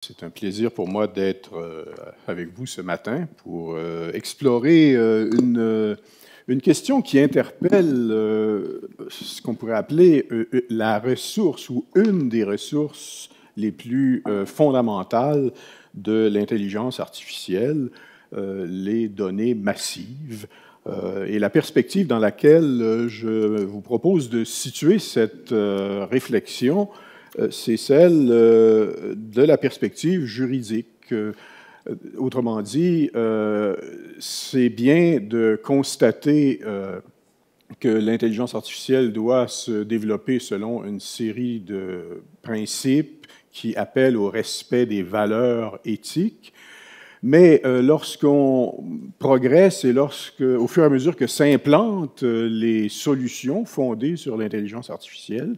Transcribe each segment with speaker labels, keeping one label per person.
Speaker 1: C'est un plaisir pour moi d'être avec vous ce matin pour explorer une question qui interpelle ce qu'on pourrait appeler la ressource ou une des ressources les plus fondamentales de l'intelligence artificielle, les données massives. Et la perspective dans laquelle je vous propose de situer cette réflexion, c'est celle de la perspective juridique. Autrement dit, c'est bien de constater que l'intelligence artificielle doit se développer selon une série de principes qui appellent au respect des valeurs éthiques. Mais lorsqu'on progresse et au fur et à mesure que s'implantent les solutions fondées sur l'intelligence artificielle,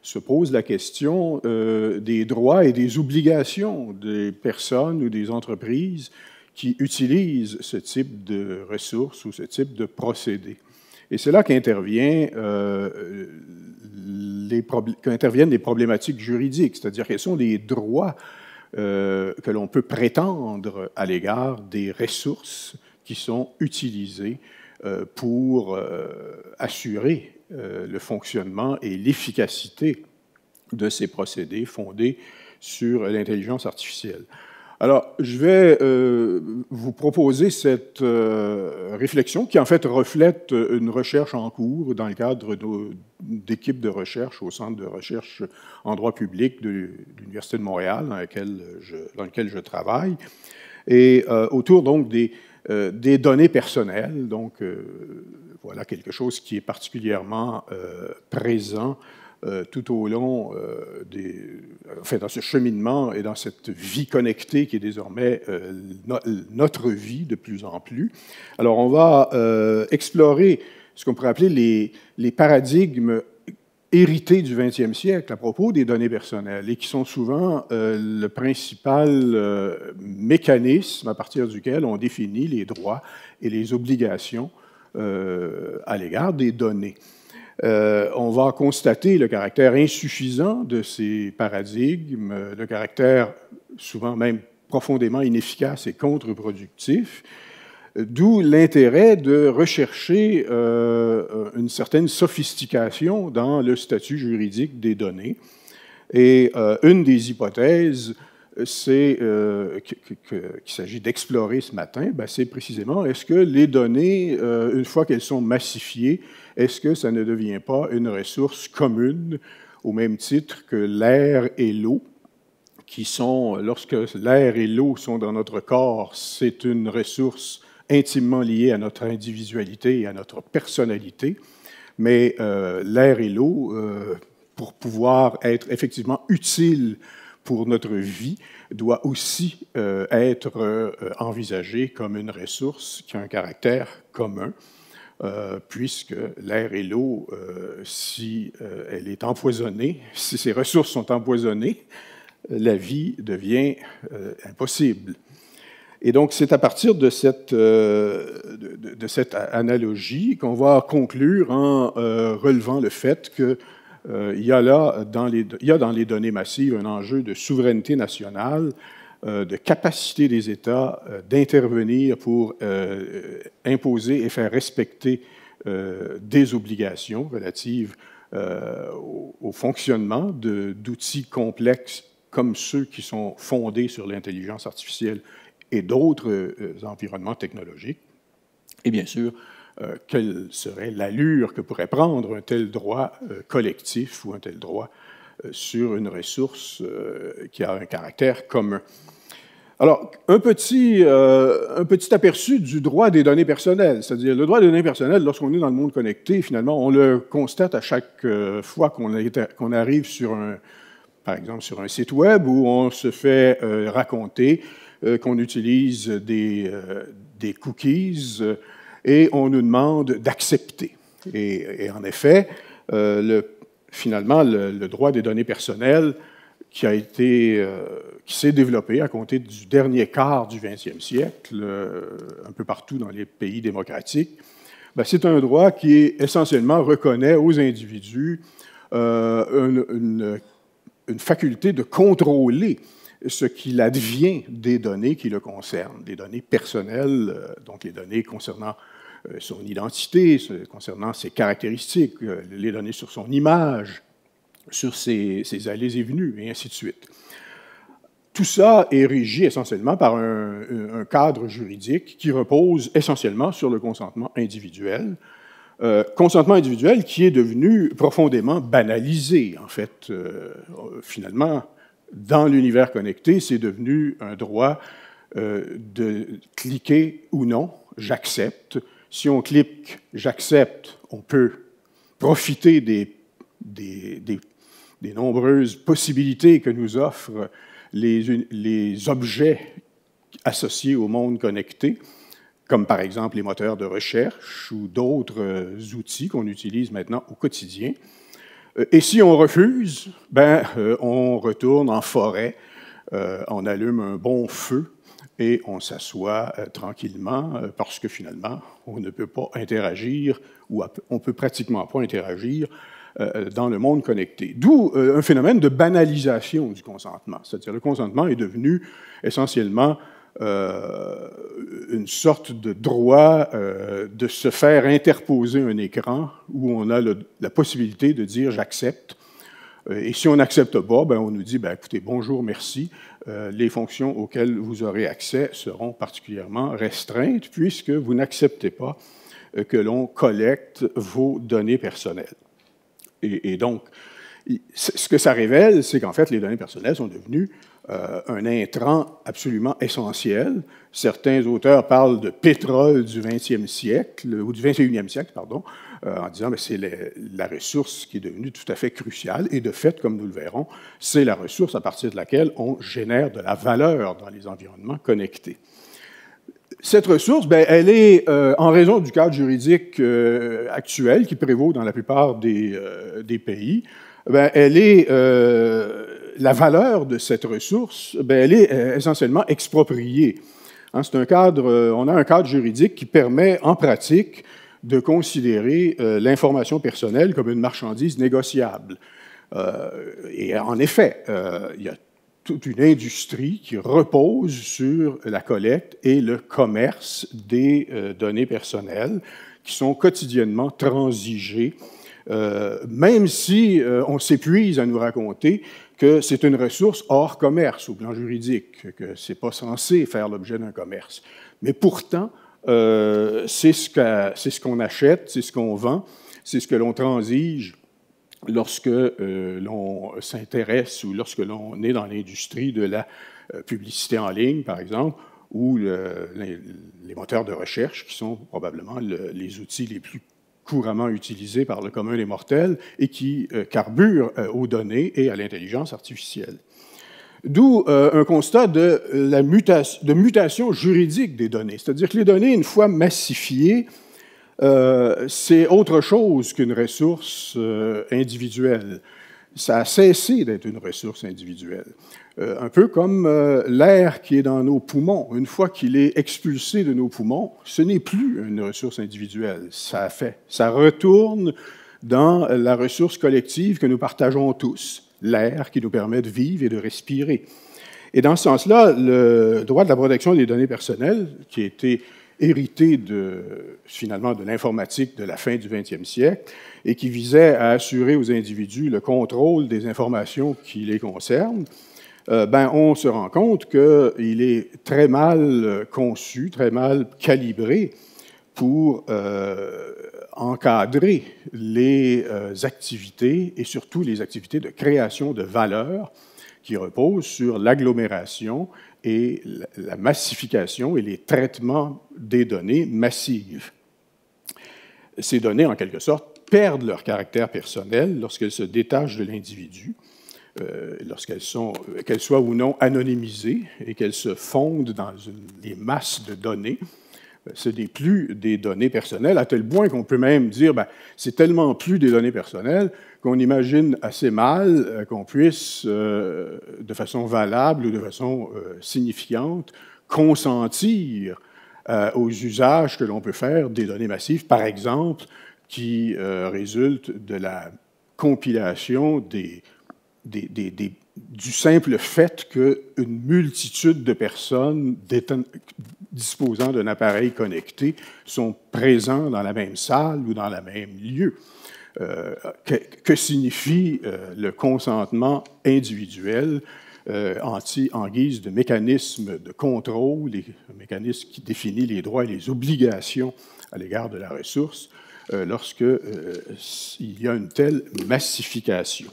Speaker 1: se pose la question des droits et des obligations des personnes ou des entreprises qui utilisent ce type de ressources ou ce type de procédés. Et c'est là qu'interviennent les problématiques juridiques, c'est-à-dire quels sont les droits que l'on peut prétendre à l'égard des ressources qui sont utilisées pour assurer le fonctionnement et l'efficacité de ces procédés fondés sur l'intelligence artificielle. Alors, je vais vous proposer cette réflexion qui, en fait, reflète une recherche en cours dans le cadre d'équipes de recherche au Centre de recherche en droit public de l'Université de Montréal, dans lequel je travaille, et autour, donc, des données personnelles. Donc, voilà quelque chose qui est particulièrement présent tout au long dans ce cheminement et dans cette vie connectée qui est désormais notre vie de plus en plus. Alors, on va explorer ce qu'on pourrait appeler les paradigmes hérités du 20e siècle à propos des données personnelles et qui sont souvent le principal mécanisme à partir duquel on définit les droits et les obligations à l'égard des données. On va constater le caractère insuffisant de ces paradigmes, le caractère souvent même profondément inefficace et contre-productif, d'où l'intérêt de rechercher une certaine sophistication dans le statut juridique des données. Et une des hypothèses qu'il s'agit d'explorer ce matin, c'est précisément, est-ce que les données, une fois qu'elles sont massifiées, est-ce que ça ne devient pas une ressource commune au même titre que l'air et l'eau, qui sont, lorsque l'air et l'eau sont dans notre corps, c'est une ressource intimement liée à notre individualité et à notre personnalité, mais l'air et l'eau, pour pouvoir être effectivement utiles pour notre vie, doit aussi être envisagée comme une ressource qui a un caractère commun, puisque l'air et l'eau, si elle est empoisonnée, si ces ressources sont empoisonnées, la vie devient impossible. Et donc, c'est à partir de cette analogie qu'on va conclure en relevant le fait qu'il y a dans les données massives un enjeu de souveraineté nationale, de capacité des États d'intervenir pour imposer et faire respecter des obligations relatives au fonctionnement d'outils complexes comme ceux qui sont fondés sur l'intelligence artificielle et d'autres environnements technologiques. Et bien sûr, quelle serait l'allure que pourrait prendre un tel droit collectif ou un tel droit sur une ressource qui a un caractère commun. Alors, un petit aperçu du droit des données personnelles, c'est-à-dire le droit des données personnelles, lorsqu'on est dans le monde connecté, finalement, on le constate à chaque fois qu'on arrive par exemple, sur un site web où on se fait raconter qu'on utilise des cookies et on nous demande d'accepter. Et en effet, finalement, le droit des données personnelles qui s'est développé à compter du dernier quart du 20e siècle, un peu partout dans les pays démocratiques, c'est un droit qui essentiellement reconnaît aux individus une faculté de contrôler ce qu'il advient des données qui le concernent, les données personnelles, donc les données concernant son identité, concernant ses caractéristiques, les données sur son image, sur ses allées et venues, et ainsi de suite. Tout ça est régi essentiellement par un cadre juridique qui repose essentiellement sur le consentement individuel. Consentement individuel qui est devenu profondément banalisé. En fait, finalement, dans l'univers connecté, c'est devenu un droit de cliquer ou non, j'accepte. Si on clique j'accepte, on peut profiter des nombreuses possibilités que nous offrent les objets associés au monde connecté, comme par exemple les moteurs de recherche ou d'autres outils qu'on utilise maintenant au quotidien. Et si on refuse, on retourne en forêt, on allume un bon feu et on s'assoit tranquillement parce que finalement, on ne peut pas interagir ou on ne peut pratiquement pas interagir dans le monde connecté. D'où un phénomène de banalisation du consentement. C'est-à-dire le consentement est devenu essentiellement une sorte de droit de se faire interposer un écran où on a la possibilité de dire « j'accepte ». Et si on n'accepte pas, on nous dit « écoutez, bonjour, merci, les fonctions auxquelles vous aurez accès seront particulièrement restreintes puisque vous n'acceptez pas que l'on collecte vos données personnelles ». Et donc, ce que ça révèle, c'est qu'en fait, les données personnelles sont devenues un intrant absolument essentiel. Certains auteurs parlent de pétrole du 20e siècle, ou du 21e siècle, pardon, en disant que c'est la ressource qui est devenue tout à fait cruciale. Et de fait, comme nous le verrons, c'est la ressource à partir de laquelle on génère de la valeur dans les environnements connectés. Cette ressource, elle est, en raison du cadre juridique actuel qui prévaut dans la plupart des pays, elle est, la valeur de cette ressource, elle est essentiellement expropriée. Hein, c'est un cadre, on a un cadre juridique qui permet, en pratique, de considérer l'information personnelle comme une marchandise négociable. Et en effet, il y a toute une industrie qui repose sur la collecte et le commerce des données personnelles qui sont quotidiennement transigées, même si on s'épuise à nous raconter que c'est une ressource hors commerce au plan juridique, que ce n'est pas censé faire l'objet d'un commerce. Mais pourtant, c'est ce qu'on achète, c'est ce qu'on vend, c'est ce que l'on transige lorsque l'on s'intéresse ou lorsque l'on est dans l'industrie de la publicité en ligne, par exemple, ou les moteurs de recherche, qui sont probablement les outils les plus couramment utilisés par le commun des mortels et qui carburent aux données et à l'intelligence artificielle. D'où un constat de mutation juridique des données. C'est-à-dire que les données, une fois massifiées, c'est autre chose qu'une ressource individuelle. Ça a cessé d'être une ressource individuelle. Un peu comme l'air qui est dans nos poumons. Une fois qu'il est expulsé de nos poumons, ce n'est plus une ressource individuelle. Ça retourne dans la ressource collective que nous partageons tous, l'air qui nous permet de vivre et de respirer. Et dans ce sens-là, le droit de la protection des données personnelles, qui a été hérité finalement de l'informatique de la fin du 20e siècle et qui visait à assurer aux individus le contrôle des informations qui les concernent, on se rend compte qu'il est très mal conçu, très mal calibré pour encadrer les activités et surtout les activités de création de valeur qui reposent sur l'agglomération et la massification et les traitements des données massives. Ces données, en quelque sorte, perdent leur caractère personnel lorsqu'elles se détachent de l'individu, lorsqu'elles soient ou non anonymisées et qu'elles se fondent dans les masses de données. Ce n'est plus des données personnelles, à tel point qu'on peut même dire c'est tellement plus des données personnelles qu'on imagine assez mal qu'on puisse, de façon valable ou de façon signifiante, consentir aux usages que l'on peut faire des données massives, par exemple, qui résultent de la compilation des du simple fait qu'une multitude de personnes disposant d'un appareil connecté sont présents dans la même salle ou dans le même lieu. Que signifie le consentement individuel en guise de mécanisme de contrôle, un mécanisme qui définit les droits et les obligations à l'égard de la ressource lorsqu'il y a une telle massification.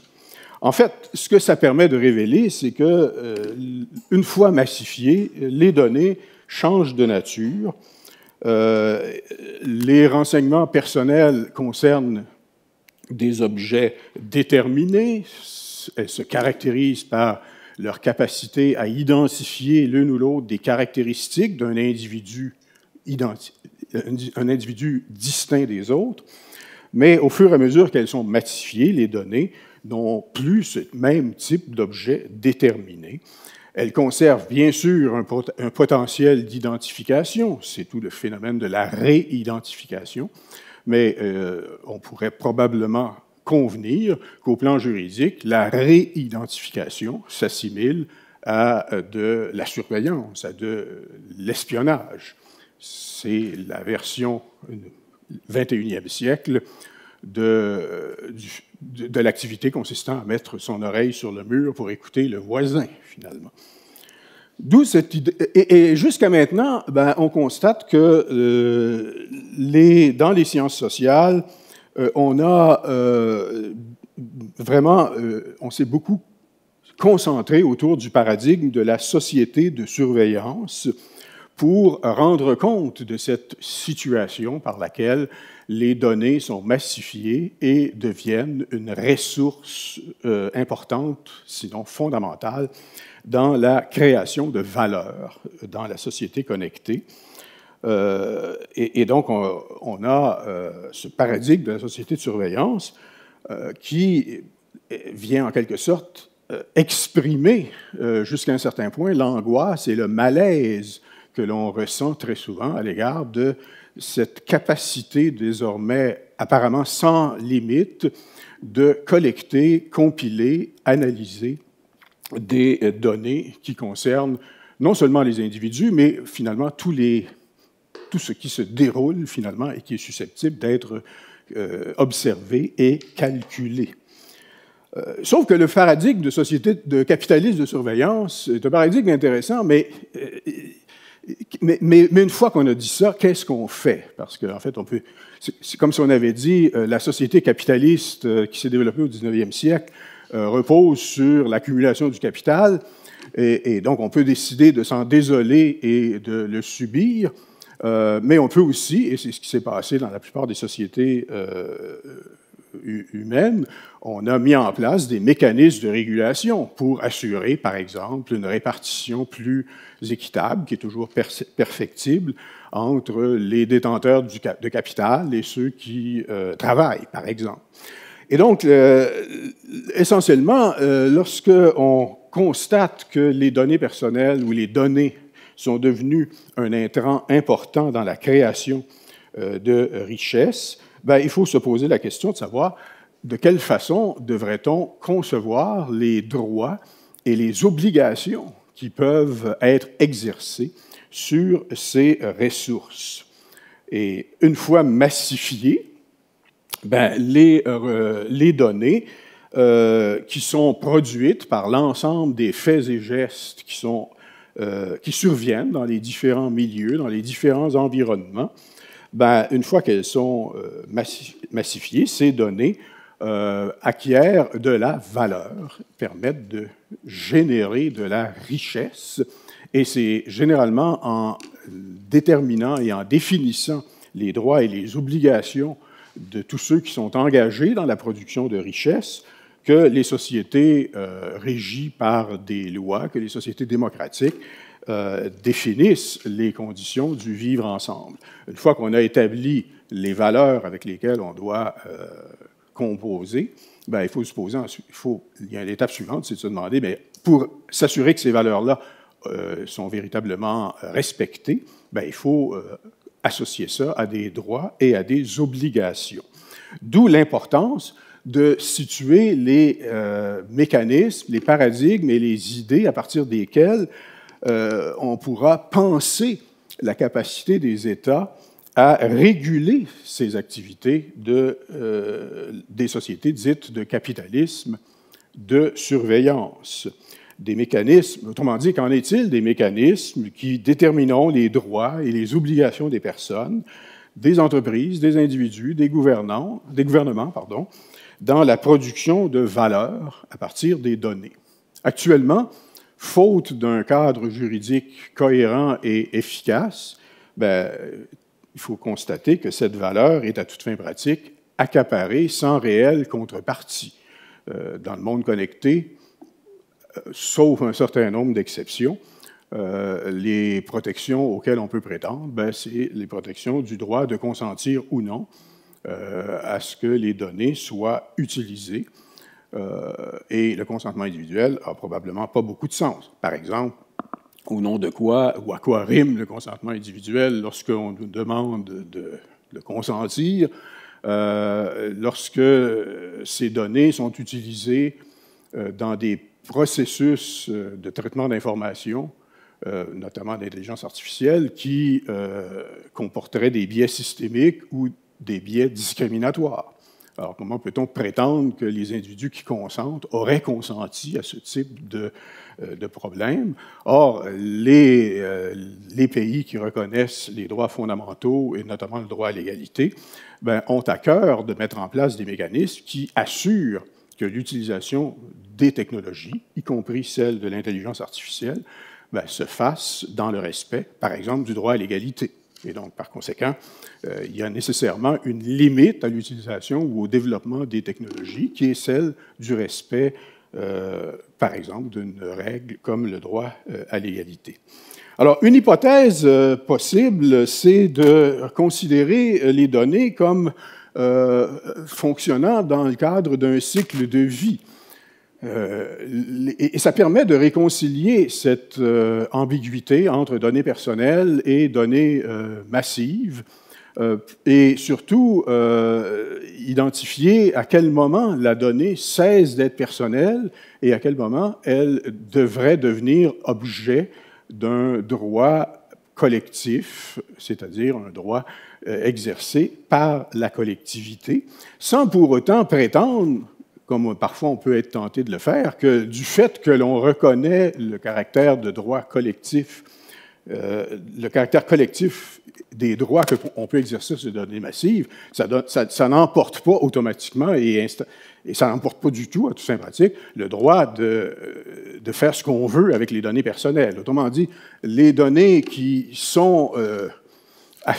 Speaker 1: En fait, ce que ça permet de révéler, c'est qu'une fois massifiées, les données changent de nature. Les renseignements personnels concernent des objets déterminés. Elles se caractérisent par leur capacité à identifier l'une ou l'autre des caractéristiques d'un individu, un individu distinct des autres. Mais au fur et à mesure qu'elles sont massifiées, les données n'ont plus ce même type d'objet déterminé. Elles conservent bien sûr un potentiel d'identification, c'est tout le phénomène de la réidentification, mais on pourrait probablement convenir qu'au plan juridique, la réidentification s'assimile à de la surveillance, à de l'espionnage. C'est la version 21e siècle de l'activité consistant à mettre son oreille sur le mur pour écouter le voisin, finalement. D'où cette idée. Et jusqu'à maintenant, on constate que dans les sciences sociales, on a vraiment, on s'est beaucoup concentré autour du paradigme de la société de surveillance pour rendre compte de cette situation par laquelle les données sont massifiées et deviennent une ressource importante, sinon fondamentale, dans la création de valeur dans la société connectée. Et donc, on a ce paradigme de la société de surveillance qui vient en quelque sorte exprimer jusqu'à un certain point l'angoisse et le malaise que l'on ressent très souvent à l'égard de cette capacité désormais apparemment sans limite de collecter, compiler, analyser des données qui concernent non seulement les individus, mais finalement tout ce qui se déroule finalement et qui est susceptible d'être observé et calculé. Sauf que le paradigme de société de capitaliste de surveillance est un paradigme intéressant, mais une fois qu'on a dit ça, qu'est-ce qu'on fait? Parce qu'en fait, c'est comme si on avait dit la société capitaliste qui s'est développée au 19e siècle repose sur l'accumulation du capital, et donc on peut décider de s'en désoler et de le subir, mais on peut aussi, et c'est ce qui s'est passé dans la plupart des sociétés humaines, on a mis en place des mécanismes de régulation pour assurer, par exemple, une répartition plus équitable, qui est toujours perfectible, entre les détenteurs de capital et ceux qui travaillent, par exemple. Et donc, essentiellement, lorsque on constate que les données personnelles ou les données sont devenues un intrant important dans la création de richesses, il faut se poser la question de savoir de quelle façon devrait-on concevoir les droits et les obligations qui peuvent être exercées sur ces ressources. Et une fois massifiées, les données qui sont produites par l'ensemble des faits et gestes qui surviennent dans les différents milieux, dans les différents environnements, une fois qu'elles sont massifiées, ces données acquièrent de la valeur, permettent de générer de la richesse, et c'est généralement en déterminant et en définissant les droits et les obligations de tous ceux qui sont engagés dans la production de richesse que les sociétés régies par des lois, que les sociétés démocratiques définissent les conditions du vivre ensemble. Une fois qu'on a établi les valeurs avec lesquelles on doit composer, il faut se poser il y a l'étape suivante, c'est de se demander, pour s'assurer que ces valeurs-là sont véritablement respectées, il faut associer ça à des droits et à des obligations. D'où l'importance de situer les mécanismes, les paradigmes et les idées à partir desquels on pourra penser la capacité des États à réguler ces activités des sociétés dites de capitalisme de surveillance. Des mécanismes, autrement dit, qu'en est-il des mécanismes qui détermineront les droits et les obligations des personnes, des entreprises, des individus, des gouvernements, dans la production de valeur à partir des données? Actuellement, faute d'un cadre juridique cohérent et efficace, il faut constater que cette valeur est à toute fin pratique accaparée sans réelle contrepartie. Dans le monde connecté, sauf un certain nombre d'exceptions, les protections auxquelles on peut prétendre, c'est les protections du droit de consentir ou non à ce que les données soient utilisées. Et le consentement individuel n'a probablement pas beaucoup de sens. Par exemple, au nom de quoi ou à quoi rime le consentement individuel lorsqu'on nous demande de consentir, lorsque ces données sont utilisées dans des processus de traitement d'informations, notamment d'intelligence artificielle, qui comporteraient des biais systémiques ou des biais discriminatoires. Alors, comment peut-on prétendre que les individus qui consentent auraient consenti à ce type de problème? Or, les pays qui reconnaissent les droits fondamentaux, et notamment le droit à l'égalité, ont à cœur de mettre en place des mécanismes qui assurent que l'utilisation des technologies, y compris celle de l'intelligence artificielle, se fasse dans le respect, par exemple, du droit à l'égalité. Et donc, par conséquent, il y a nécessairement une limite à l'utilisation ou au développement des technologies qui est celle du respect, par exemple, d'une règle comme le droit à l'égalité. Alors, une hypothèse possible, c'est de considérer les données comme fonctionnant dans le cadre d'un cycle de vie. Et ça permet de réconcilier cette ambiguïté entre données personnelles et données massives, et surtout identifier à quel moment la donnée cesse d'être personnelle et à quel moment elle devrait devenir objet d'un droit collectif, c'est-à-dire un droit exercé par la collectivité, sans pour autant prétendre, comme parfois on peut être tenté de le faire, que du fait que l'on reconnaît le caractère de droit collectif, le caractère collectif des droits qu'on peut exercer sur les données massives, ça n'emporte pas automatiquement et ça n'emporte pas du tout, à toute fin pratique, le droit de faire ce qu'on veut avec les données personnelles. Autrement dit, les données qui sont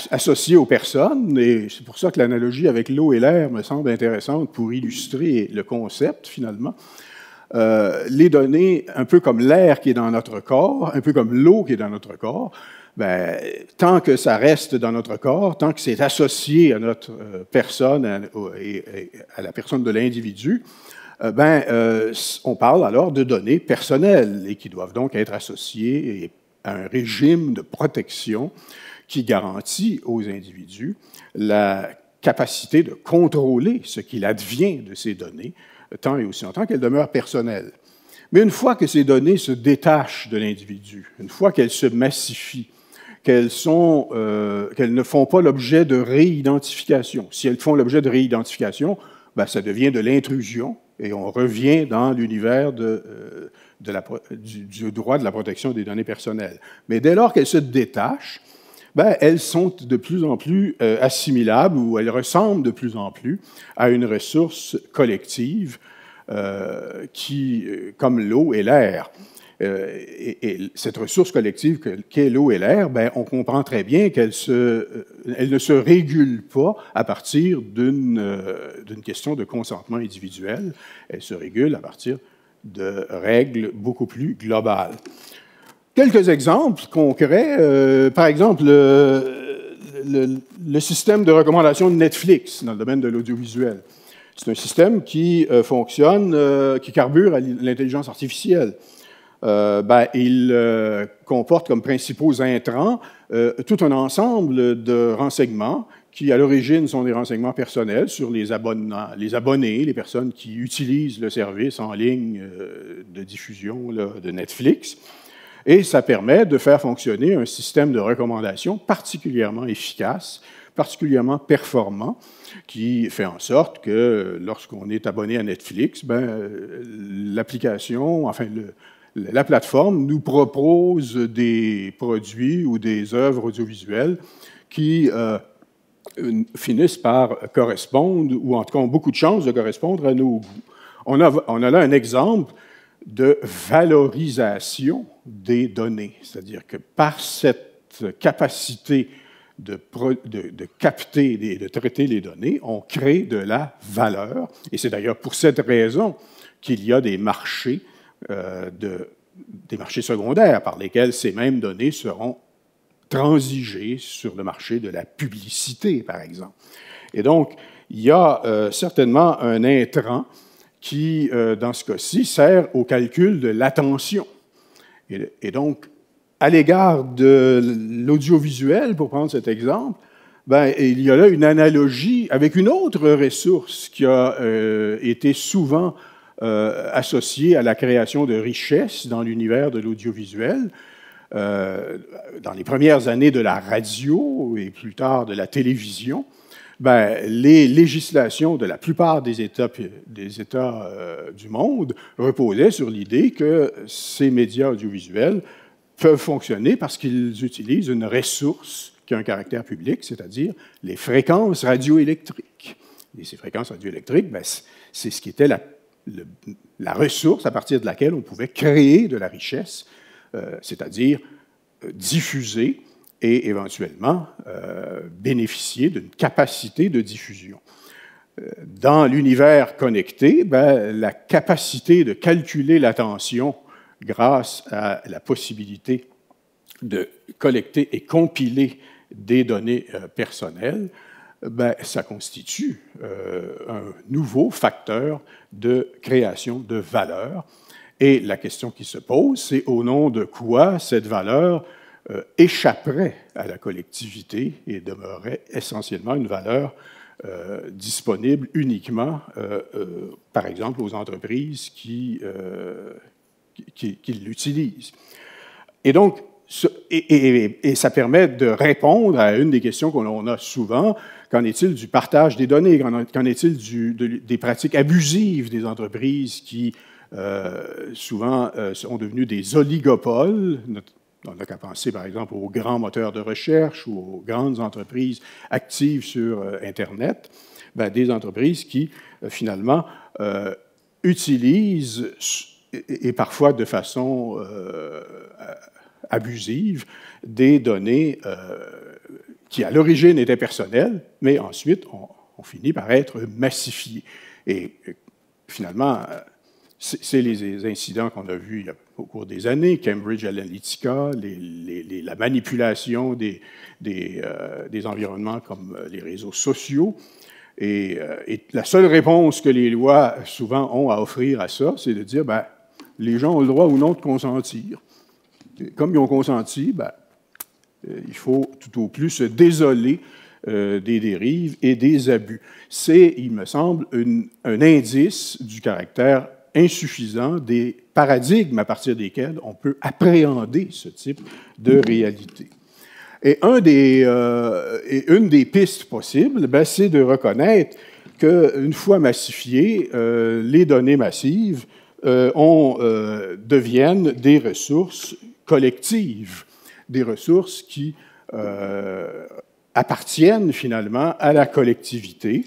Speaker 1: associées aux personnes, et c'est pour ça que l'analogie avec l'eau et l'air me semble intéressante pour illustrer le concept, finalement. Les données, un peu comme l'air qui est dans notre corps, un peu comme l'eau qui est dans notre corps, tant que ça reste dans notre corps, tant que c'est associé à notre personne et à la personne de l'individu, on parle alors de données personnelles et qui doivent donc être associées à un régime de protection qui garantit aux individus la capacité de contrôler ce qu'il advient de ces données, tant et aussi longtemps qu'elles demeurent personnelles. Mais une fois que ces données se détachent de l'individu, une fois qu'elles se massifient, qu'elles ne font pas l'objet de réidentification. Si elles font l'objet de réidentification, ça devient de l'intrusion et on revient dans l'univers du droit de la protection des données personnelles. Mais dès lors qu'elles se détachent, elles sont de plus en plus assimilables ou elles ressemblent de plus en plus à une ressource collective comme l'eau et l'air. Et cette ressource collective qu'est l'eau et l'air, on comprend très bien qu'elle ne se régule pas à partir d'une question de consentement individuel, elle se régule à partir de règles beaucoup plus globales. Quelques exemples concrets, par exemple le système de recommandation de Netflix dans le domaine de l'audiovisuel. C'est un système qui fonctionne, qui carbure à l'intelligence artificielle. il comporte comme principaux intrants tout un ensemble de renseignements qui, à l'origine, sont des renseignements personnels sur les abonnés, les personnes qui utilisent le service en ligne de diffusion là, de Netflix. Et ça permet de faire fonctionner un système de recommandation particulièrement efficace, particulièrement performant, qui fait en sorte que lorsqu'on est abonné à Netflix, l'application, enfin la plateforme nous propose des produits ou des œuvres audiovisuelles qui finissent par correspondre, ou en tout cas ont beaucoup de chances de correspondre à nos goûts. On a là un exemple de valorisation des données, c'est-à-dire que par cette capacité de capter et de traiter les données, on crée de la valeur. Et c'est d'ailleurs pour cette raison qu'il y a des marchés, des marchés secondaires par lesquels ces mêmes données seront transigées sur le marché de la publicité, par exemple. Et donc, il y a certainement un intrant qui, dans ce cas-ci, sert au calcul de l'attention. Et donc, à l'égard de l'audiovisuel, pour prendre cet exemple, il y a là une analogie avec une autre ressource qui a été souvent associée à la création de richesses dans l'univers de l'audiovisuel. Dans les premières années de la radio et plus tard de la télévision, les législations de la plupart des États du monde reposaient sur l'idée que ces médias audiovisuels peuvent fonctionner parce qu'ils utilisent une ressource qui a un caractère public, c'est-à-dire les fréquences radioélectriques. Et ces fréquences radioélectriques, c'est ce qui était la ressource à partir de laquelle on pouvait créer de la richesse, c'est-à-dire diffuser et éventuellement bénéficier d'une capacité de diffusion. Dans l'univers connecté, la capacité de calculer l'attention grâce à la possibilité de collecter et compiler des données personnelles, ça constitue un nouveau facteur de création de valeur. Et la question qui se pose, c'est au nom de quoi cette valeur échapperait à la collectivité et demeurerait essentiellement une valeur disponible uniquement, par exemple, aux entreprises qui l'utilisent. Et donc, et ça permet de répondre à une des questions qu'on a souvent. Qu'en est-il du partage des données? Qu'en est-il des pratiques abusives des entreprises qui souvent sont devenues des oligopoles? On n'a qu'à penser, par exemple, aux grands moteurs de recherche ou aux grandes entreprises actives sur Internet. Des entreprises qui, finalement, utilisent, et parfois de façon abusive, des données qui, à l'origine, étaient personnelles, mais ensuite ont fini par être massifiées. Et finalement, c'est les incidents qu'on a vus au cours des années, Cambridge Analytica, la manipulation des environnements comme les réseaux sociaux. Et la seule réponse que les lois, souvent, ont à offrir à ça, c'est de dire, les gens ont le droit ou non de consentir. Et comme ils ont consenti, il faut tout au plus se désoler des dérives et des abus. C'est, il me semble, un indice du caractère insuffisant des paradigmes à partir desquels on peut appréhender ce type de réalité. Et une des pistes possibles, c'est de reconnaître qu'une fois massifiées, les données massives deviennent des ressources collectives, des ressources qui appartiennent finalement à la collectivité.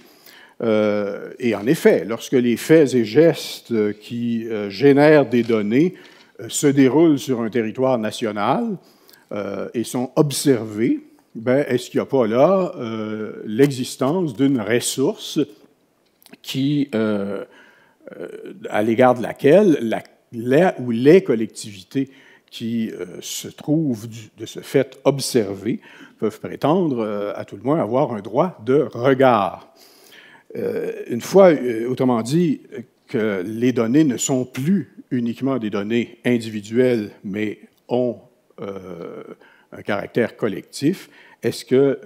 Speaker 1: Et en effet, lorsque les faits et gestes qui génèrent des données se déroulent sur un territoire national et sont observés, est-ce qu'il n'y a pas là l'existence d'une ressource qui, à l'égard de laquelle les collectivités qui se trouvent de ce fait observées peuvent prétendre, à tout le moins, avoir un droit de regard. Une fois, autrement dit, que les données ne sont plus uniquement des données individuelles, mais ont un caractère collectif, est-ce que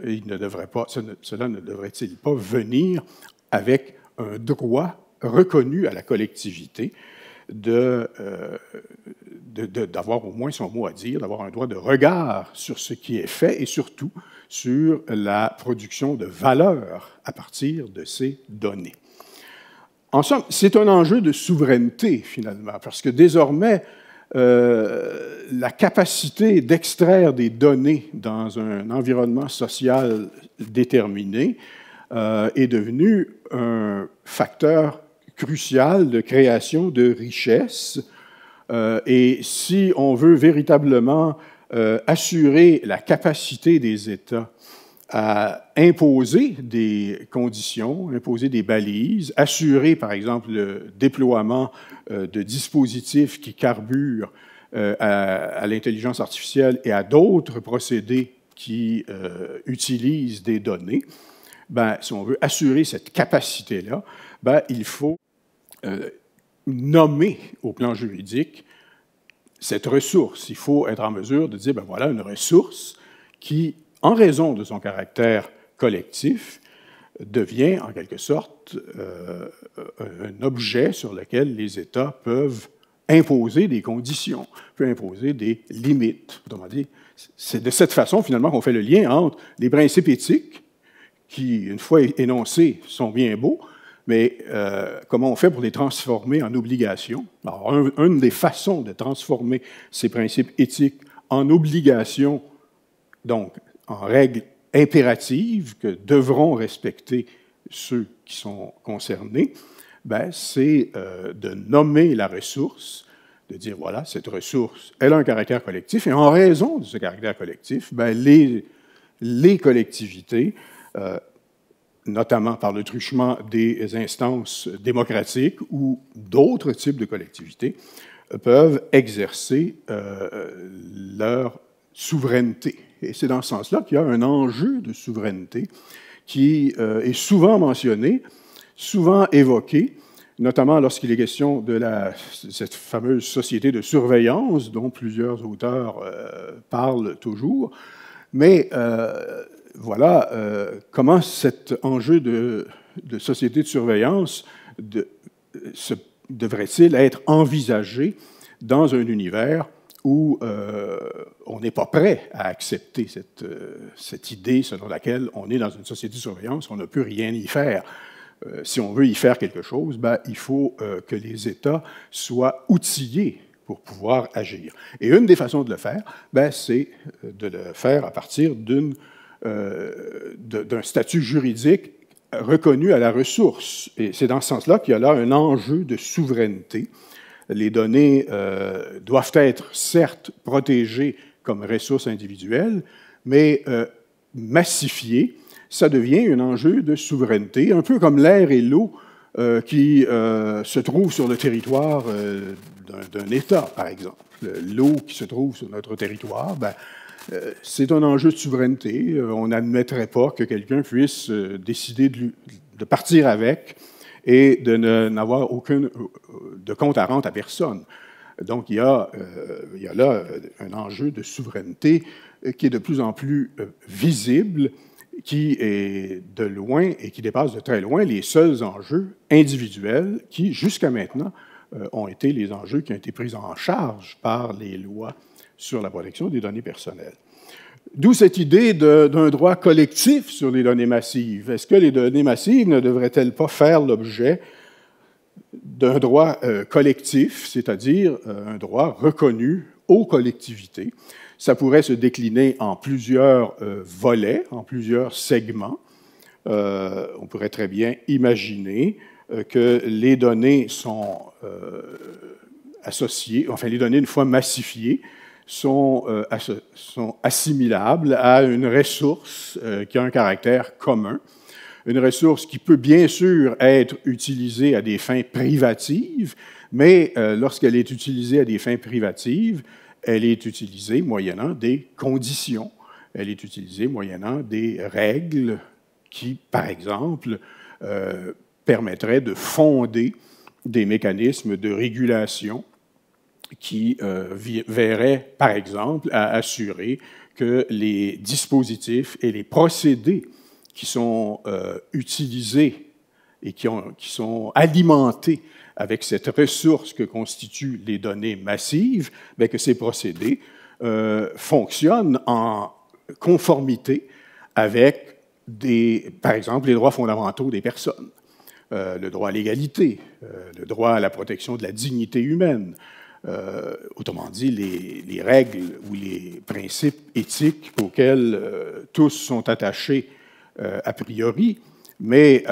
Speaker 1: cela ne devrait-il pas venir avec un droit reconnu à la collectivité d'avoir au moins son mot à dire, d'avoir un droit de regard sur ce qui est fait et surtout sur la production de valeur à partir de ces données. En somme, c'est un enjeu de souveraineté, finalement, parce que désormais, la capacité d'extraire des données dans un environnement social déterminé est devenue un facteur crucial de création de richesses. Et si on veut véritablement assurer la capacité des États à imposer des conditions, imposer des balises, assurer, par exemple, le déploiement de dispositifs qui carburent à l'intelligence artificielle et à d'autres procédés qui utilisent des données, ben, si on veut assurer cette capacité-là, ben, il faut nommer au plan juridique cette ressource. Il faut être en mesure de dire, ben voilà, une ressource qui, en raison de son caractère collectif, devient en quelque sorte un objet sur lequel les États peuvent imposer des conditions, peuvent imposer des limites. Autrement dit, c'est de cette façon, finalement, qu'on fait le lien entre les principes éthiques, qui, une fois énoncés, sont bien beaux, mais comment on fait pour les transformer en obligations? Alors, une des façons de transformer ces principes éthiques en obligations, donc en règles impératives que devront respecter ceux qui sont concernés, ben, c'est de nommer la ressource, de dire, voilà, cette ressource, elle a un caractère collectif, et en raison de ce caractère collectif, ben, les collectivités, notamment par le truchement des instances démocratiques ou d'autres types de collectivités, peuvent exercer leur souveraineté. Et c'est dans ce sens-là qu'il y a un enjeu de souveraineté qui est souvent mentionné, souvent évoqué, notamment lorsqu'il est question de cette fameuse société de surveillance dont plusieurs auteurs parlent toujours. Mais voilà comment cet enjeu de société de surveillance devrait-il être envisagé dans un univers où on n'est pas prêt à accepter cette idée selon laquelle on est dans une société de surveillance, on ne peut rien y faire. Si on veut y faire quelque chose, ben, il faut que les États soient outillés pour pouvoir agir. Et une des façons de le faire, ben, c'est de le faire à partir d'un statut juridique reconnu à la ressource. Et c'est dans ce sens-là qu'il y a là un enjeu de souveraineté. Les données doivent être, certes, protégées comme ressources individuelles, mais massifiées, ça devient un enjeu de souveraineté, un peu comme l'air et l'eau qui se trouvent sur le territoire d'un État, par exemple. L'eau qui se trouve sur notre territoire, ben, c'est un enjeu de souveraineté. On n'admettrait pas que quelqu'un puisse décider de partir avec et de n'avoir aucun de compte à rendre à personne. Donc, il y a là un enjeu de souveraineté qui est de plus en plus visible, qui est de loin et qui dépasse de très loin les seuls enjeux individuels qui, jusqu'à maintenant, ont été les enjeux qui ont été pris en charge par les lois sur la protection des données personnelles. D'où cette idée d'un droit collectif sur les données massives. Est-ce que les données massives ne devraient-elles pas faire l'objet d'un droit collectif, c'est-à-dire un droit reconnu aux collectivités? Ça pourrait se décliner en plusieurs volets, en plusieurs segments. On pourrait très bien imaginer que les données sont associées, enfin les données une fois massifiées, sont assimilables à une ressource qui a un caractère commun, une ressource qui peut bien sûr être utilisée à des fins privatives, mais lorsqu'elle est utilisée à des fins privatives, elle est utilisée moyennant des conditions, elle est utilisée moyennant des règles qui, par exemple, permettraient de fonder des mécanismes de régulation qui verraient, par exemple, à assurer que les dispositifs et les procédés qui sont utilisés et qui sont alimentés avec cette ressource que constituent les données massives, bien que ces procédés fonctionnent en conformité avec, par exemple, les droits fondamentaux des personnes, le droit à l'égalité, le droit à la protection de la dignité humaine, autrement dit, les règles ou les principes éthiques auxquels tous sont attachés a priori, mais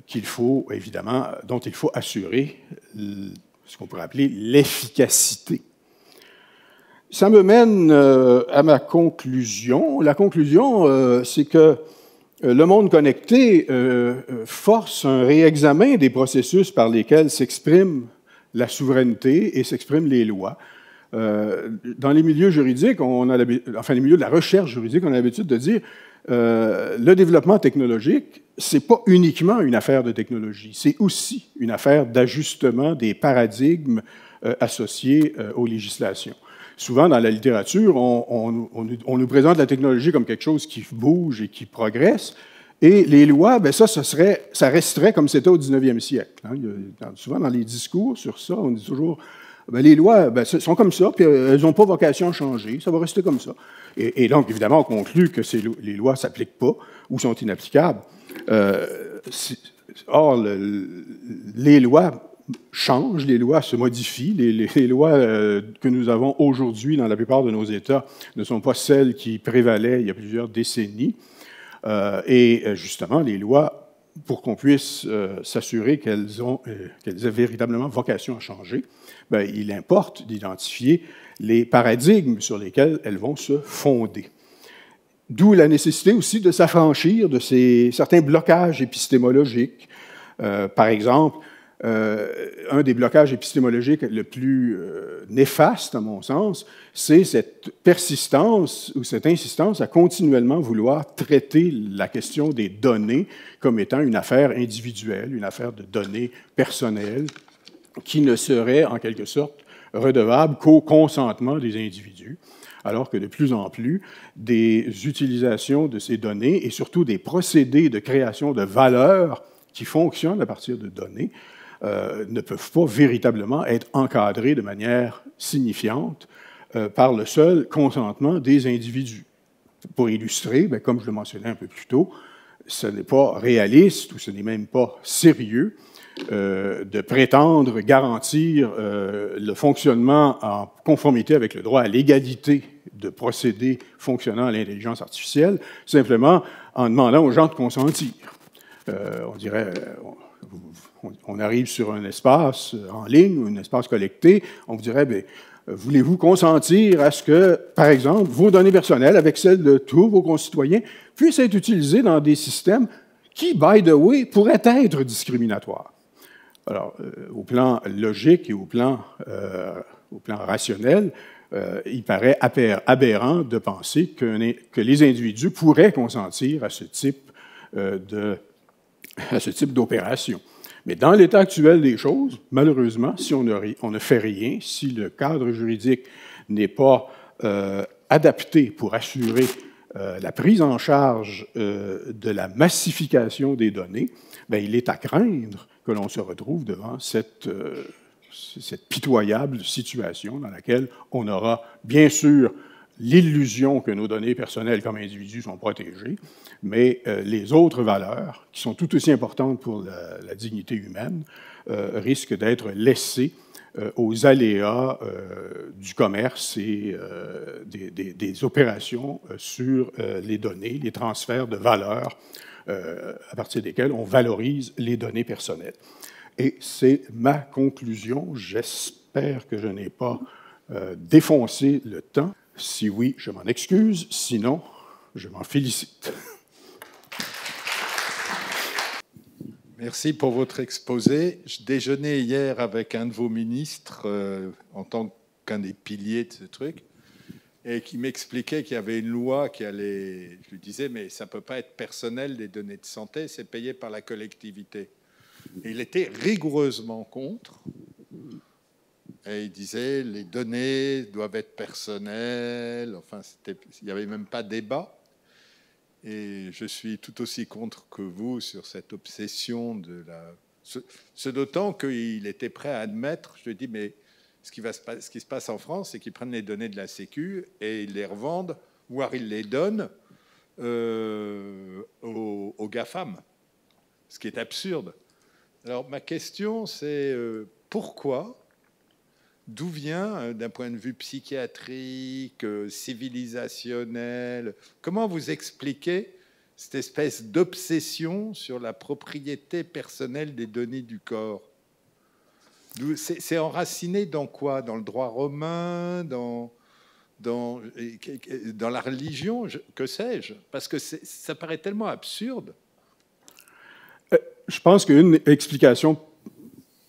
Speaker 1: qu'il faut, évidemment, dont il faut assurer ce qu'on pourrait appeler l'efficacité. Ça me mène à ma conclusion. La conclusion, c'est que le monde connecté force un réexamen des processus par lesquels s'exprime la souveraineté et s'expriment les lois. Dans les milieux juridiques, enfin les milieux de la recherche juridique, on a l'habitude de dire le développement technologique, c'est pas uniquement une affaire de technologie, c'est aussi une affaire d'ajustement des paradigmes associés aux législations. Souvent, dans la littérature, on nous présente la technologie comme quelque chose qui bouge et qui progresse, et les lois, bien ça resterait comme c'était au 19e siècle. Hein. Souvent, dans les discours sur ça, on dit toujours, bien, les lois sont comme ça, puis elles n'ont pas vocation à changer, ça va rester comme ça. Et donc, évidemment, on conclut que les lois ne s'appliquent pas ou sont inapplicables. Or, les lois changent, les lois se modifient. Les lois que nous avons aujourd'hui dans la plupart de nos États ne sont pas celles qui prévalaient il y a plusieurs décennies. Et justement, les lois, pour qu'on puisse s'assurer qu'elles aient véritablement vocation à changer, bien, il importe d'identifier les paradigmes sur lesquels elles vont se fonder. D'où la nécessité aussi de s'affranchir de certains blocages épistémologiques. Par exemple, un des blocages épistémologiques le plus néfaste, à mon sens, c'est cette persistance ou cette insistance à continuellement vouloir traiter la question des données comme étant une affaire individuelle, une affaire de données personnelles, qui ne serait en quelque sorte redevable qu'au consentement des individus, alors que de plus en plus, des utilisations de ces données et surtout des procédés de création de valeur qui fonctionnent à partir de données ne peuvent pas véritablement être encadrés de manière signifiante par le seul consentement des individus. Pour illustrer, bien, comme je le mentionnais un peu plus tôt, ce n'est pas réaliste ou ce n'est même pas sérieux de prétendre garantir le fonctionnement en conformité avec le droit à l'égalité de procédés fonctionnant à l'intelligence artificielle, simplement en demandant aux gens de consentir. On dirait, on arrive sur un espace en ligne ou un espace collecté, on vous dirait, bien, voulez-vous consentir à ce que, par exemple, vos données personnelles, avec celles de tous vos concitoyens, puissent être utilisées dans des systèmes qui, by the way, pourraient être discriminatoires? Alors, au plan logique et au plan rationnel, il paraît aberrant de penser que les individus pourraient consentir à ce type d'opération. Mais dans l'état actuel des choses, malheureusement, si on ne fait rien, si le cadre juridique n'est pas adapté pour assurer la prise en charge de la massification des données, bien, il est à craindre que l'on se retrouve devant cette pitoyable situation dans laquelle on aura bien sûr l'illusion que nos données personnelles comme individus sont protégées, mais les autres valeurs, qui sont tout aussi importantes pour la dignité humaine, risquent d'être laissées aux aléas du commerce et des opérations sur les données, les transferts de valeurs à partir desquels on valorise les données personnelles. Et c'est ma conclusion. J'espère que je n'ai pas défoncé le temps. Si oui, je m'en excuse. Sinon, je m'en félicite.
Speaker 2: Merci pour votre exposé. Je déjeunais hier avec un de vos ministres en tant qu'un des piliers de ce truc et qui m'expliquait qu'il y avait une loi qui allait... Je lui disais, mais ça ne peut pas être personnel, des données de santé, c'est payé par la collectivité. Et il était rigoureusement contre. Et il disait les données doivent être personnelles. Enfin, il n'y avait même pas débat. Et je suis tout aussi contre que vous sur cette obsession de la... Ce d'autant qu'il était prêt à admettre, je lui ai dit, mais ce qui se passe en France, c'est qu'ils prennent les données de la Sécu et ils les revendent, voire ils les donnent aux GAFAM, ce qui est absurde. Alors ma question, c'est pourquoi, d'où vient, d'un point de vue psychiatrique, civilisationnel, comment vous expliquez cette espèce d'obsession sur la propriété personnelle des données du corps? C'est enraciné dans quoi? Dans le droit romain, dans la religion, que sais-je? Parce que ça paraît tellement absurde.
Speaker 1: Je pense qu'une explication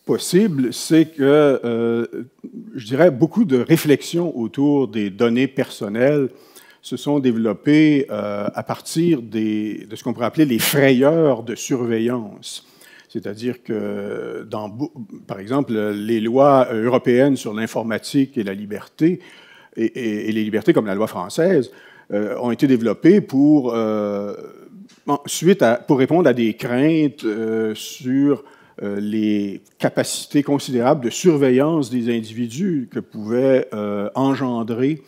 Speaker 1: possible, c'est que, je dirais, beaucoup de réflexions autour des données personnelles se sont développées à partir de ce qu'on pourrait appeler les frayeurs de surveillance. C'est-à-dire que, par exemple, les lois européennes sur l'informatique et la liberté, et les libertés comme la loi française, ont été développées pour répondre à des craintes sur les capacités considérables de surveillance des individus que pouvaient engendrer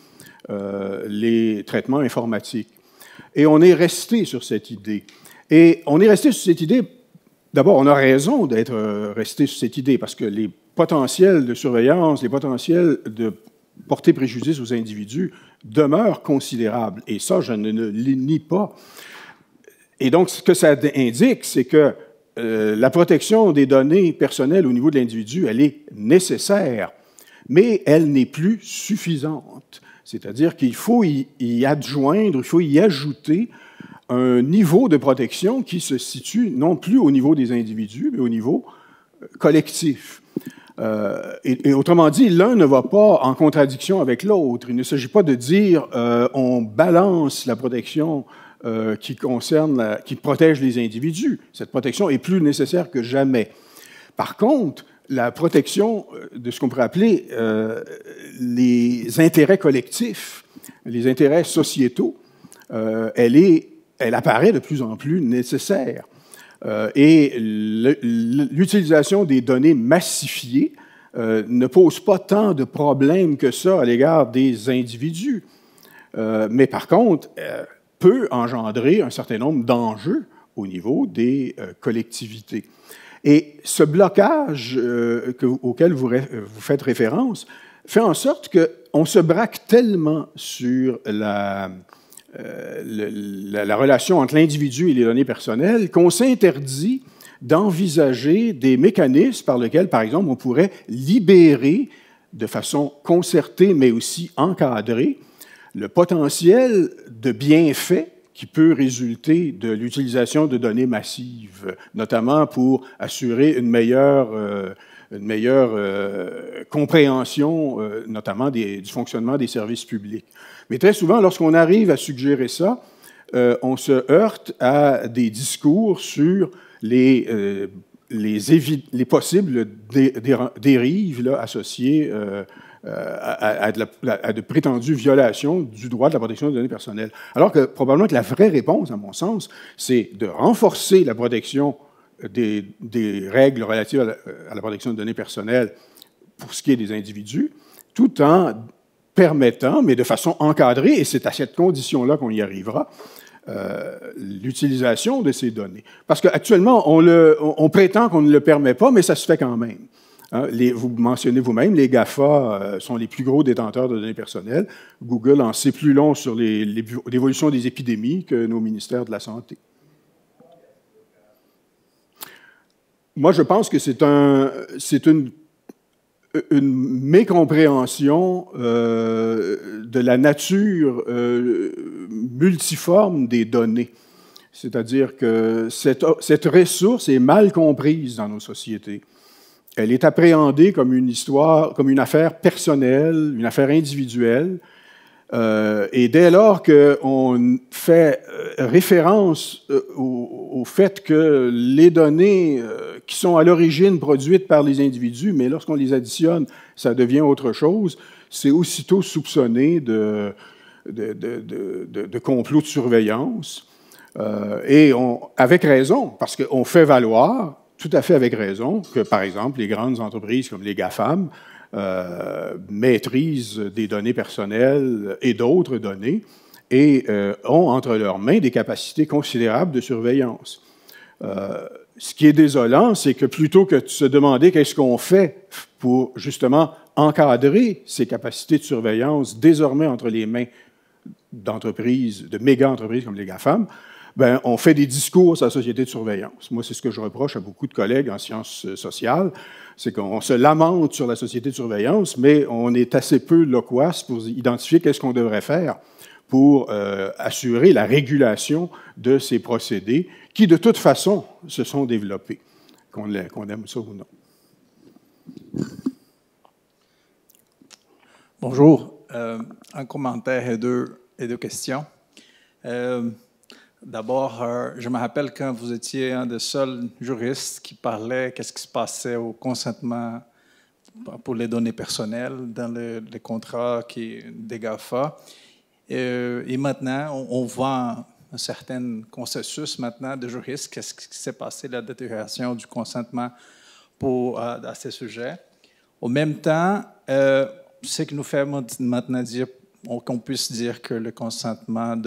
Speaker 1: les traitements informatiques. Et on est resté sur cette idée. Et on est resté sur cette idée. D'abord, on a raison d'être resté sur cette idée, parce que les potentiels de surveillance, les potentiels de porter préjudice aux individus demeurent considérables. Et ça, je ne le nie pas. Et donc, ce que ça indique, c'est que la protection des données personnelles au niveau de l'individu, elle est nécessaire, mais elle n'est plus suffisante. C'est-à-dire qu'il faut y adjoindre, il faut y ajouter un niveau de protection qui se situe non plus au niveau des individus, mais au niveau collectif. Et autrement dit, l'un ne va pas en contradiction avec l'autre. Il ne s'agit pas de dire on balance la protection qui protège les individus. Cette protection est plus nécessaire que jamais. Par contre, la protection de ce qu'on pourrait appeler les intérêts collectifs, les intérêts sociétaux, elle apparaît de plus en plus nécessaire. Et l'utilisation des données massifiées ne pose pas tant de problèmes que ça à l'égard des individus. Mais par contre, peut engendrer un certain nombre d'enjeux au niveau des collectivités. Et ce blocage auquel vous faites référence fait en sorte qu'on se braque tellement sur la relation entre l'individu et les données personnelles qu'on s'interdit d'envisager des mécanismes par lesquels, par exemple, on pourrait libérer de façon concertée, mais aussi encadrée, le potentiel de bienfaits qui peut résulter de l'utilisation de données massives, notamment pour assurer une meilleure compréhension, notamment du fonctionnement des services publics. Mais très souvent, lorsqu'on arrive à suggérer ça, on se heurte à des discours sur les possibles dérives là, associées à de prétendues violations du droit de la protection des données personnelles. Alors que probablement que la vraie réponse, à mon sens, c'est de renforcer la protection des règles relatives à la protection des données personnelles pour ce qui est des individus, tout en permettant, mais de façon encadrée, et c'est à cette condition-là qu'on y arrivera, l'utilisation de ces données. Parce qu'actuellement, on prétend qu'on ne le permet pas, mais ça se fait quand même. Hein, vous mentionnez vous-même, les GAFA sont les plus gros détenteurs de données personnelles. Google en sait plus long sur l'évolution des épidémies que nos ministères de la Santé. Moi, je pense que c'est une mécompréhension de la nature multiforme des données. C'est-à-dire que cette ressource est mal comprise dans nos sociétés. Elle est appréhendée comme une histoire, comme une affaire personnelle, une affaire individuelle. Et dès lors qu'on fait référence au fait que les données qui sont à l'origine produites par les individus, mais lorsqu'on les additionne, ça devient autre chose, c'est aussitôt soupçonné de complot de surveillance. Et avec raison, parce qu'on fait valoir, tout à fait avec raison, que, par exemple, les grandes entreprises comme les GAFAM maîtrisent des données personnelles et d'autres données et ont entre leurs mains des capacités considérables de surveillance. Ce qui est désolant, c'est que plutôt que de se demander qu'est-ce qu'on fait pour justement encadrer ces capacités de surveillance désormais entre les mains d'entreprises, de méga-entreprises comme les GAFAM, ben, on fait des discours sur la société de surveillance. Moi, c'est ce que je reproche à beaucoup de collègues en sciences sociales, c'est qu'on se lamente sur la société de surveillance, mais on est assez peu loquace pour identifier qu'est-ce qu'on devrait faire pour assurer la régulation de ces procédés qui, de toute façon, se sont développés, qu'on aime ça ou non.
Speaker 3: Bonjour. Un commentaire et deux questions. D'abord, je me rappelle quand vous étiez un des seuls juristes qui parlait qu'est-ce qui se passait au consentement pour les données personnelles dans les contrats des GAFA. Et maintenant, on voit un certain consensus maintenant de juristes. Qu'est-ce qui s'est passé, la détérioration du consentement à ces sujets. En même temps, ce qui nous fait maintenant dire qu'on puisse dire que le consentement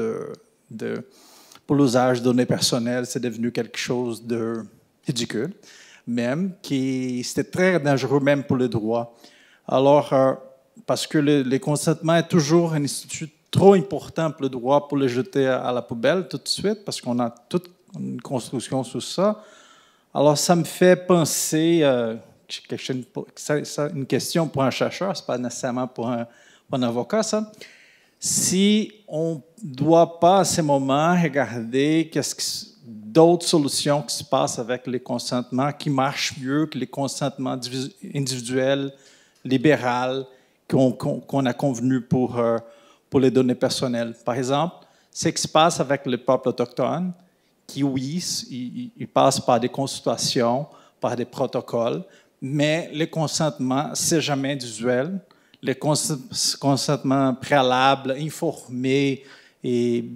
Speaker 3: pour l'usage de données personnelles, c'est devenu quelque chose de ridicule, même, c'était très dangereux même pour le droit. Alors, parce que le consentement est toujours un institut trop important pour le droit pour le jeter à la poubelle tout de suite, parce qu'on a toute une construction sur ça. Alors, ça me fait penser, une question pour un chercheur, ce n'est pas nécessairement pour un avocat, ça. Si on ne doit pas à ces moments regarder d'autres solutions qui se passent avec les consentements qui marchent mieux que les consentements individuels, libéraux qu'on a convenus pour les données personnelles. Par exemple, ce qui se passe avec les peuples autochtones, qui, oui, ils passent par des consultations, par des protocoles, mais le consentement, c'est jamais individuel. Le consentement préalable, informé et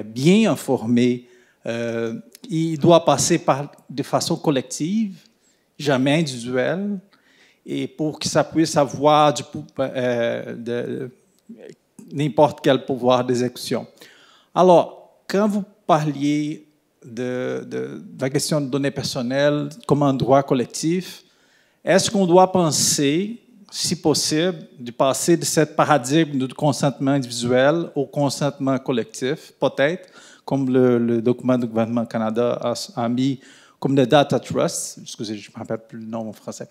Speaker 3: bien informé, il doit passer de façon collective, jamais individuelle, et pour que ça puisse avoir n'importe quel pouvoir d'exécution. Alors, quand vous parliez de la question de données personnelles comme un droit collectif, est-ce qu'on doit penser, si possible, de passer de ce paradigme de consentement individuel au consentement collectif, peut-être, comme le document du gouvernement du Canada a mis comme le Data Trust, excusez, je ne me rappelle plus le nom en français,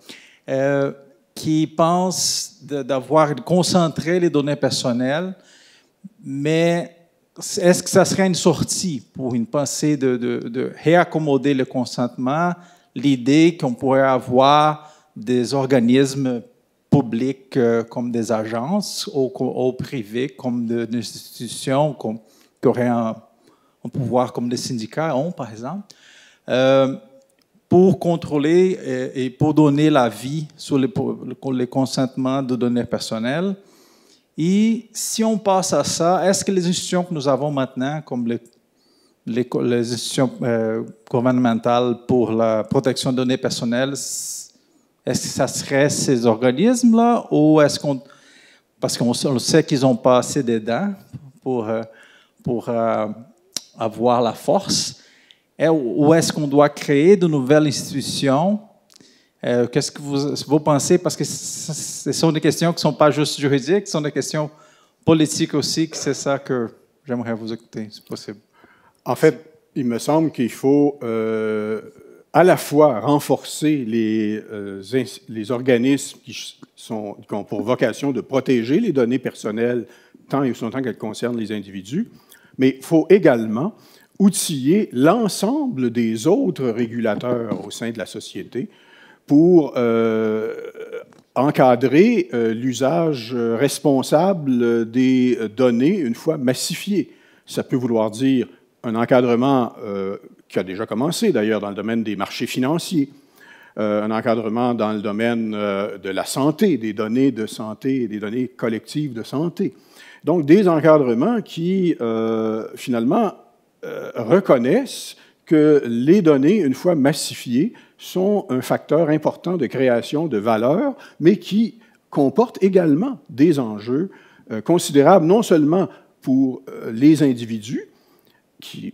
Speaker 3: qui pense de concentrer les données personnelles, mais est-ce que ça serait une sortie pour une pensée de réaccommoder le consentement, l'idée qu'on pourrait avoir des organismes publics comme des agences ou privés comme des institutions qui auraient un pouvoir comme les syndicats ont, par exemple, pour contrôler et pour donner l'avis sur les consentements de données personnelles. Et si on passe à ça, est-ce que les institutions que nous avons maintenant, comme les institutions gouvernementales pour la protection de données personnelles, est-ce que ça serait ces organismes-là ou est-ce qu'on... Parce qu'on sait qu'ils n'ont pas assez d'aidants pour avoir la force. Ou est-ce qu'on doit créer de nouvelles institutions? Qu'est-ce que vous pensez? Parce que ce sont des questions qui ne sont pas juste juridiques, ce sont des questions politiques aussi, que c'est ça que j'aimerais vous écouter, si possible.
Speaker 1: En fait, il me semble qu'il faut à la fois renforcer les organismes qui ont pour vocation de protéger les données personnelles tant et aussi longtemps qu'elles concernent les individus, mais il faut également outiller l'ensemble des autres régulateurs au sein de la société pour encadrer l'usage responsable des données une fois massifiées. Ça peut vouloir dire un encadrement qui a déjà commencé d'ailleurs dans le domaine des marchés financiers, un encadrement dans le domaine de la santé, des données de santé et des données collectives de santé. Donc, des encadrements qui, finalement, reconnaissent que les données, une fois massifiées, sont un facteur important de création de valeur, mais qui comportent également des enjeux considérables, non seulement pour les individus,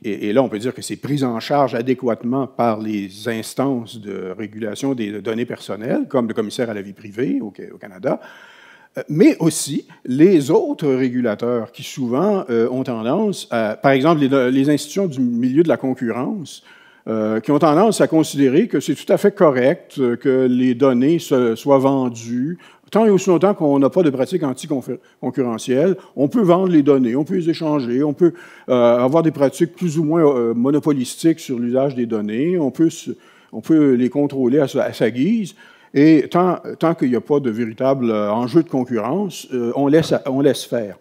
Speaker 1: et là, on peut dire que c'est pris en charge adéquatement par les instances de régulation des données personnelles, comme le commissaire à la vie privée au Canada, mais aussi les autres régulateurs qui souvent ont tendance à, par exemple, les institutions du milieu de la concurrence, qui ont tendance à considérer que c'est tout à fait correct que les données soient vendues. Tant et aussi longtemps qu'on n'a pas de pratique anticoncurrentielle, on peut vendre les données, on peut les échanger, on peut avoir des pratiques plus ou moins monopolistiques sur l'usage des données, on peut les contrôler à sa guise. Et tant qu'il n'y a pas de véritable enjeu de concurrence, on laisse faire.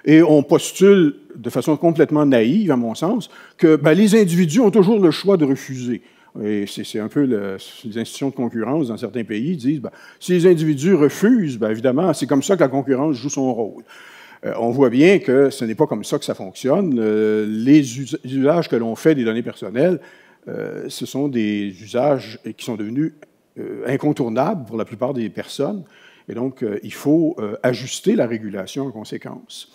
Speaker 1: Et on postule de façon complètement naïve, à mon sens, que les individus ont toujours le choix de refuser. Et c'est un peu les institutions de concurrence dans certains pays disent, si les individus refusent, évidemment, c'est comme ça que la concurrence joue son rôle. On voit bien que ce n'est pas comme ça que ça fonctionne. Les usages que l'on fait des données personnelles, ce sont des usages qui sont devenus incontournables pour la plupart des personnes. Et donc, il faut ajuster la régulation en conséquence.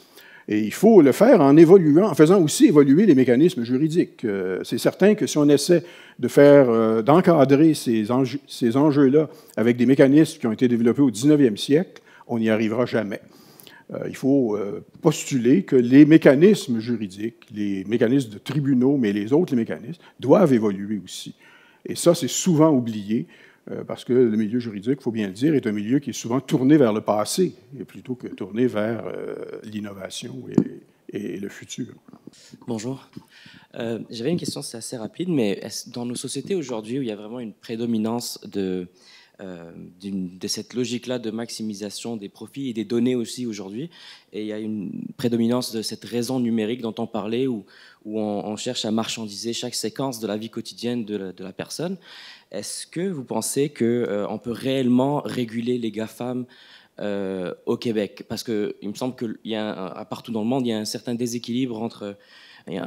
Speaker 1: Et il faut le faire en faisant aussi évoluer les mécanismes juridiques. C'est certain que si on essaie d'encadrer ces enjeux-là avec des mécanismes qui ont été développés au 19e siècle, on n'y arrivera jamais. Il faut postuler que les mécanismes juridiques, les mécanismes de tribunaux, mais les mécanismes, doivent évoluer aussi. Et ça, c'est souvent oublié, parce que le milieu juridique, il faut bien le dire, est un milieu qui est souvent tourné vers le passé, plutôt que tourné vers l'innovation et le futur.
Speaker 4: Bonjour. J'avais une question, c'est assez rapide, mais dans nos sociétés aujourd'hui où il y a vraiment une prédominance de cette logique-là de maximisation des profits et des données aussi aujourd'hui, et il y a une prédominance de cette raison numérique dont on parlait, où on cherche à marchandiser chaque séquence de la vie quotidienne de la personne. Est-ce que vous pensez qu'on peut réellement réguler les GAFAM au Québec? Parce qu'il me semble partout dans le monde, il y a un certain déséquilibre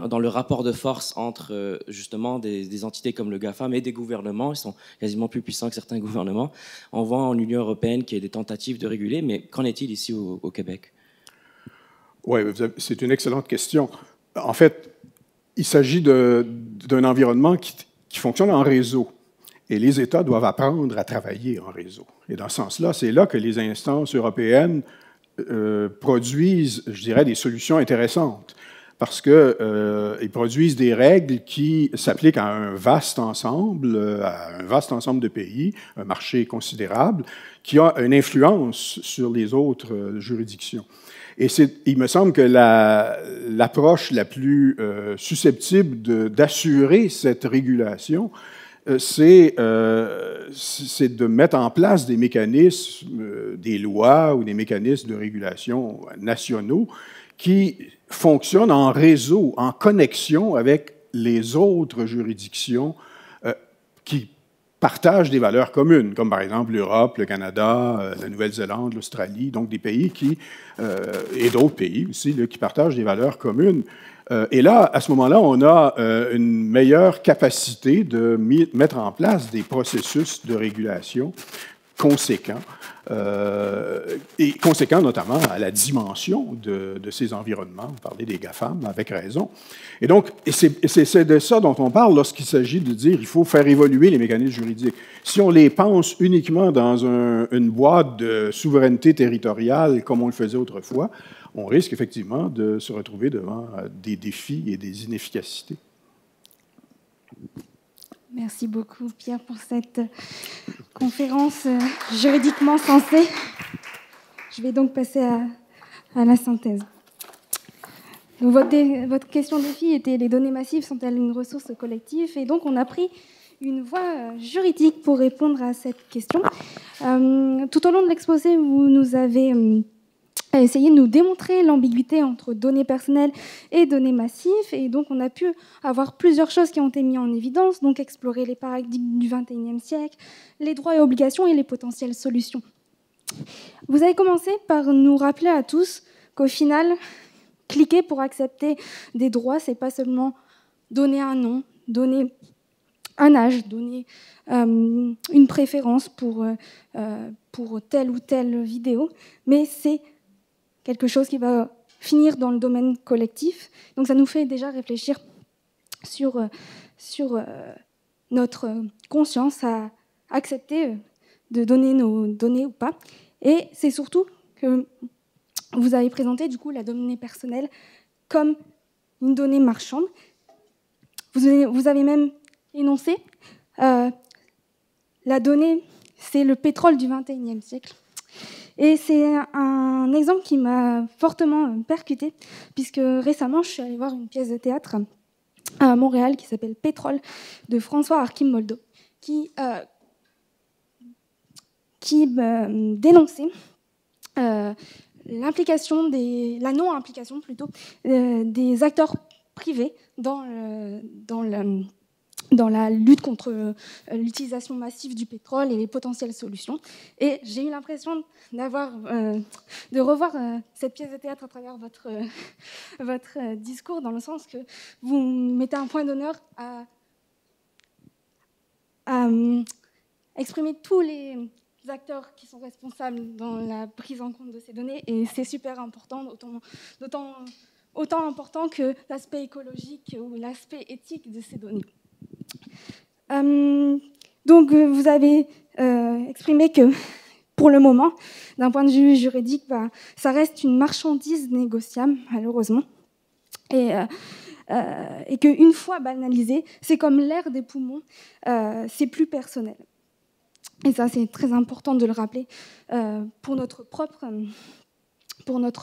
Speaker 4: dans le rapport de force entre justement des entités comme le GAFAM et des gouvernements. Ils sont quasiment plus puissants que certains gouvernements. On voit en Union européenne qu'il y a des tentatives de réguler, mais qu'en est-il ici au Québec?
Speaker 1: Oui, c'est une excellente question. En fait, il s'agit d'un environnement qui fonctionne en réseau. Et les États doivent apprendre à travailler en réseau. Et dans ce sens-là, c'est là que les instances européennes produisent, je dirais, des solutions intéressantes. Parce qu'ils produisent des règles qui s'appliquent à un vaste ensemble de pays, un marché considérable, qui a une influence sur les autres juridictions. Et il me semble que l'approche la plus susceptible d'assurer cette régulation, c'est de mettre en place des mécanismes, des lois ou des mécanismes de régulation nationaux qui fonctionnent en réseau, en connexion avec les autres juridictions qui partagent des valeurs communes, comme par exemple l'Europe, le Canada, la Nouvelle-Zélande, l'Australie, donc des pays et d'autres pays aussi, qui partagent des valeurs communes. Et là, à ce moment-là, on a une meilleure capacité de mettre en place des processus de régulation conséquents, et conséquents notamment à la dimension de ces environnements. Vous parlez des GAFAM, avec raison. Et donc, c'est de ça dont on parle lorsqu'il s'agit de dire qu'il faut faire évoluer les mécanismes juridiques. Si on les pense uniquement dans une boîte de souveraineté territoriale, comme on le faisait autrefois, on risque effectivement de se retrouver devant des défis et des inefficacités.
Speaker 5: Merci beaucoup, Pierre, pour cette conférence juridiquement sensée. Je vais donc passer à la synthèse. Donc, votre question défi était: les données massives sont-elles une ressource collective? Et donc, on a pris une voie juridique pour répondre à cette question. Tout au long de l'exposé, vous nous avez a essayé de nous démontrer l'ambiguïté entre données personnelles et données massives. Et donc, on a pu avoir plusieurs choses qui ont été mises en évidence, donc explorer les paradigmes du XXIe siècle, les droits et obligations et les potentielles solutions. Vous avez commencé par nous rappeler à tous qu'au final, cliquer pour accepter des droits, c'est pas seulement donner un nom, donner un âge, donner une préférence pour telle ou telle vidéo, mais c'est quelque chose qui va finir dans le domaine collectif. Donc ça nous fait déjà réfléchir sur notre conscience à accepter de donner nos données ou pas. Et c'est surtout que vous avez présenté du coup la donnée personnelle comme une donnée marchande. Vous avez même énoncé la donnée, c'est le pétrole du XXIe siècle. Et c'est un exemple qui m'a fortement percutée, puisque récemment, je suis allée voir une pièce de théâtre à Montréal qui s'appelle Pétrole de François Arkim-Moldo, qui dénonçait la non-implication plutôt des acteurs privés dans la lutte contre l'utilisation massive du pétrole et les potentielles solutions. Et j'ai eu l'impression de revoir cette pièce de théâtre à travers votre discours, dans le sens que vous mettez un point d'honneur à exprimer tous les acteurs qui sont responsables dans la prise en compte de ces données, et c'est super important, autant important que l'aspect écologique ou l'aspect éthique de ces données. Donc, vous avez exprimé que, pour le moment, d'un point de vue juridique, ça reste une marchandise négociable, malheureusement, et qu'une fois banalisé, c'est comme l'air des poumons, c'est plus personnel. Et ça, c'est très important de le rappeler pour notre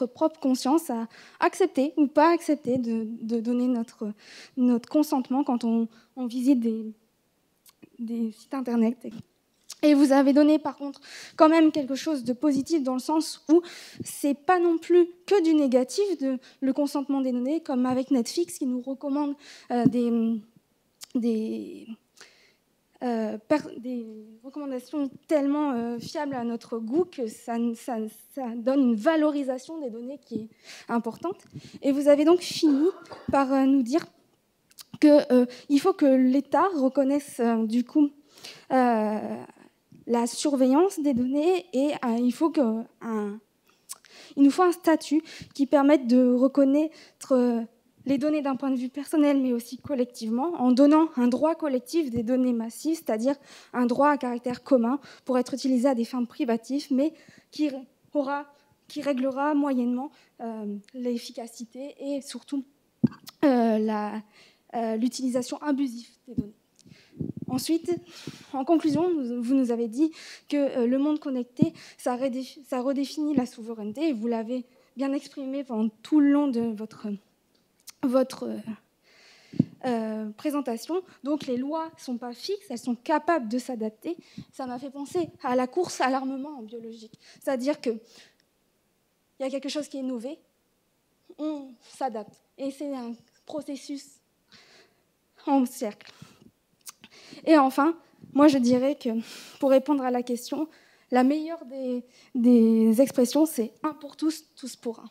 Speaker 5: propre conscience, à accepter ou pas accepter de donner notre consentement quand on visite des sites internet. Et vous avez donné par contre quand même quelque chose de positif, dans le sens où c'est pas non plus que du négatif le consentement des données, comme avec Netflix qui nous recommande des recommandations tellement fiables à notre goût que ça donne une valorisation des données qui est importante. Et vous avez donc fini par nous dire qu'il faut que l'État reconnaisse du coup la surveillance des données, et il nous faut un statut qui permette de reconnaître les données d'un point de vue personnel, mais aussi collectivement, en donnant un droit collectif des données massives, c'est-à-dire un droit à caractère commun pour être utilisé à des fins privatives, mais qui réglera moyennement l'efficacité et surtout l'utilisation abusive des données. Ensuite, en conclusion, vous nous avez dit que le monde connecté, ça redéfinit la souveraineté, et vous l'avez bien exprimé pendant tout le long de votre présentation. Donc les lois ne sont pas fixes, elles sont capables de s'adapter. Ça m'a fait penser à la course à l'armement en biologique. C'est-à-dire qu'il y a quelque chose qui est innové, on s'adapte. Et c'est un processus en cercle. Et enfin, moi je dirais que pour répondre à la question, la meilleure des expressions, c'est un pour tous, tous pour un.